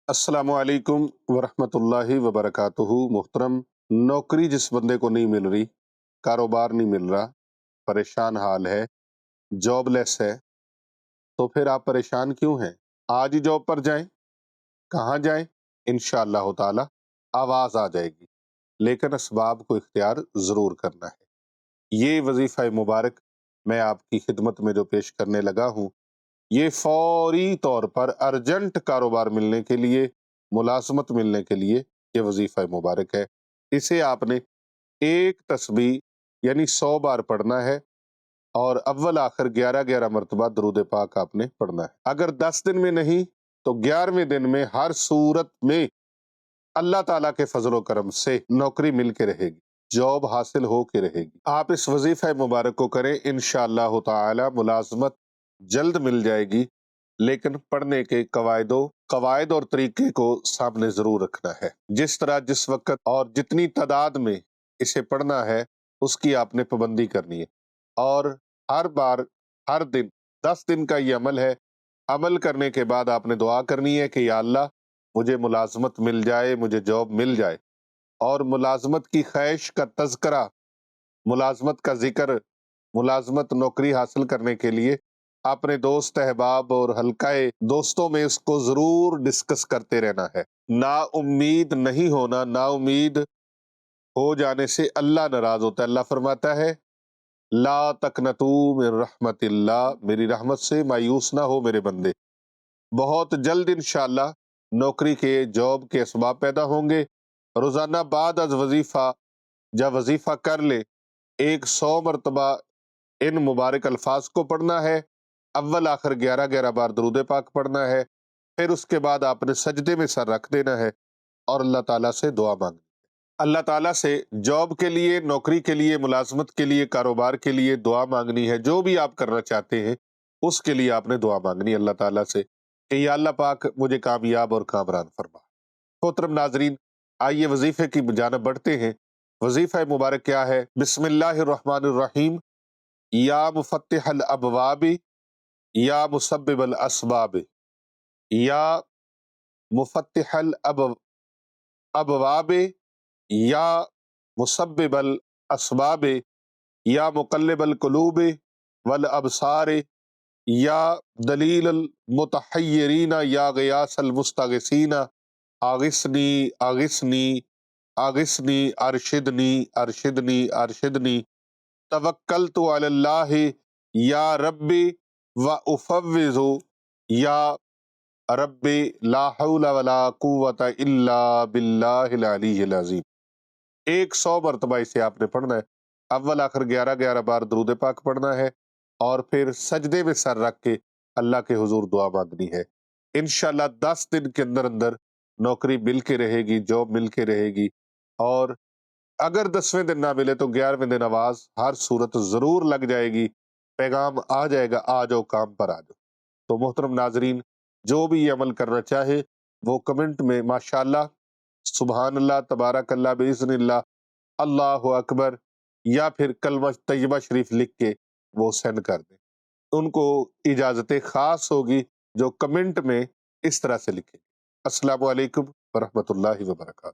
السلام علیکم ورحمۃ اللہ وبرکاتہ۔ محترم، نوکری جس بندے کو نہیں مل رہی، کاروبار نہیں مل رہا، پریشان حال ہے، جاب لیس ہے، تو پھر آپ پریشان کیوں ہیں؟ آج ہی جاب پر جائیں۔ کہاں جائیں؟ انشاءاللہ تعالی آواز آ جائے گی، لیکن اسباب کو اختیار ضرور کرنا ہے۔ یہ وظیفہ مبارک میں آپ کی خدمت میں جو پیش کرنے لگا ہوں، یہ فوری طور پر ارجنٹ کاروبار ملنے کے لیے، ملازمت ملنے کے لیے یہ وظیفہ مبارک ہے۔ اسے آپ نے ایک تسبیح یعنی 100 بار پڑھنا ہے، اور اول آخر 11 مرتبہ درود پاک آپ نے پڑھنا ہے۔ اگر 10 دن میں نہیں تو 11ویں دن میں ہر صورت میں اللہ تعالیٰ کے فضل و کرم سے نوکری مل کے رہے گی، جاب حاصل ہو کے رہے گی۔ آپ اس وظیفہ مبارک کو کریں، انشاءاللہ تعالی ملازمت جلد مل جائے گی، لیکن پڑھنے کے قواعد اور طریقے کو سامنے ضرور رکھنا ہے۔ جس طرح جس وقت اور جتنی تعداد میں اسے پڑھنا ہے، اس کی آپ نے پابندی کرنی ہے، اور ہر بار ہر دن 10 دن کا یہ عمل ہے۔ عمل کرنے کے بعد آپ نے دعا کرنی ہے کہ یا اللہ مجھے ملازمت مل جائے، مجھے جاب مل جائے، اور ملازمت کی خواہش کا تذکرہ، ملازمت کا ذکر، ملازمت نوکری حاصل کرنے کے لیے اپنے دوست احباب اور حلقہ دوستوں میں اس کو ضرور ڈسکس کرتے رہنا ہے۔ نا امید نہیں ہونا، نا امید ہو جانے سے اللہ ناراض ہوتا ہے۔ اللہ فرماتا ہے لا تقنطوا من رحمت اللہ، میری رحمت سے مایوس نہ ہو میرے بندے۔ بہت جلد انشاءاللہ نوکری کے، جاب کے اسباب پیدا ہوں گے۔ روزانہ بعد از وظیفہ جب وظیفہ کر لے، 100 مرتبہ ان مبارک الفاظ کو پڑھنا ہے، اول آخر 11 بار درود پاک پڑھنا ہے، پھر اس کے بعد آپ نے سجدے میں سر رکھ دینا ہے اور اللہ تعالیٰ سے دعا مانگنی ہے۔ اللہ تعالیٰ سے جاب کے لیے، نوکری کے لیے، ملازمت کے لیے، کاروبار کے لیے دعا مانگنی ہے۔ جو بھی آپ کرنا چاہتے ہیں اس کے لیے آپ نے دعا مانگنی ہے اللہ تعالیٰ سے کہ یا اللہ پاک مجھے کامیاب اور کامران فرما۔ محترم ناظرین، آئیے وظیفے کی جانب بڑھتے ہیں۔ وظیفہ مبارک کیا ہے؟ بسم اللہ الرحمن الرحیم۔ یا مفتح الابواب، یا مسبب الاسباب، یا مفتح الابواب، یا مسبب الاسباب، یا مقلب القلوب والابصار، یا دلیل المتحیرین، یا غیاث المستغیثین، آغثنی آغثنی آغثنی، ارشدنی ارشدنی ارشدنی، توکلت علی اللہ یا ربی و افوض یا ربی لا حول ولا قوت الا باللہ العلی العظیم۔ 100 مرتبہ اسے آپ نے پڑھنا ہے، اول آخر 11 بار درود پاک پڑھنا ہے، اور پھر سجدے میں سر رکھ کے اللہ کے حضور دعا مانگنی ہے۔ انشاءاللہ 10 دن کے اندر نوکری مل کے رہے گی، جاب مل کے رہے گی، اور اگر 10ویں دن نہ ملے تو 11ویں دن آواز ہر صورت ضرور لگ جائے گی، پیغام آ جائے گا، آ جاؤ کام پر آ جاؤ۔ تو محترم ناظرین، جو بھی یہ عمل کرنا چاہے وہ کمنٹ میں ماشاءاللہ، سبحان اللہ، تبارک اللہ، باذن اللہ، اللہ اکبر، یا پھر کلمہ طیبہ شریف لکھ کے وہ سینڈ کر دیں۔ ان کو اجازت خاص ہوگی جو کمنٹ میں اس طرح سے لکھیں۔ السلام علیکم ورحمۃ اللہ وبرکاتہ۔